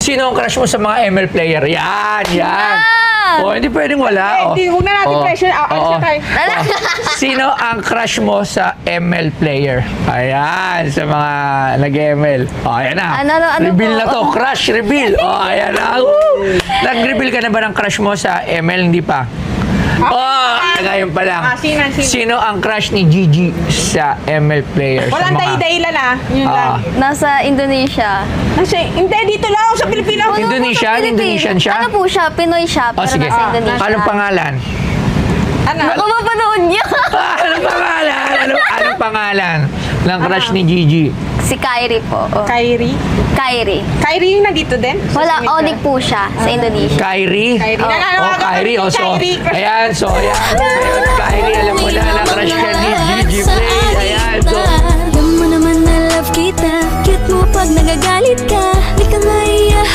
Sino ang crush mo sa mga ML player? Yan, yan. Oh, hindi pwedeng wala. Hindi, huwag na natin pressure. Alis na tayo. Sino ang crush mo sa ML player? Ayan, sa mga nag-ML. Oh, ayan na. Ano reveal po? na to. Crush reveal. Oh, ayan na. Woo! Nag-reveal ka na ba ng crush mo sa ML? Hindi pa. Oh, ngayon pa lang. Sino ang crush ni Gigi sa ML player? Walang dahilan Yun lang. Nasa Indonesia. Hindi, dito lang sa Pilipinas. Indonesian? Indonesian siya? Ano po siya? Pinoy siya, Oh, pero sige. nasa Indonesia. Anong pangalan? Ano? Ako mapanood niya. Anong pangalan? Anong pangalan ng crush ni Gigi? Si Kyrie po. Oh. Kyrie? Kyrie. Kyrie yung nandito din? Wala, Onik po siya sa Indonesia. Kyrie? Kyrie. Oh, Kyrie. Oh, so, ayan, so, ayan. Ngayon, Kyrie, alam mo na, na-crush ka ni Gigi Play. Ayan, so. Alam mo naman na love kita. Cute mo pag nagagalit ka. Di ka maiya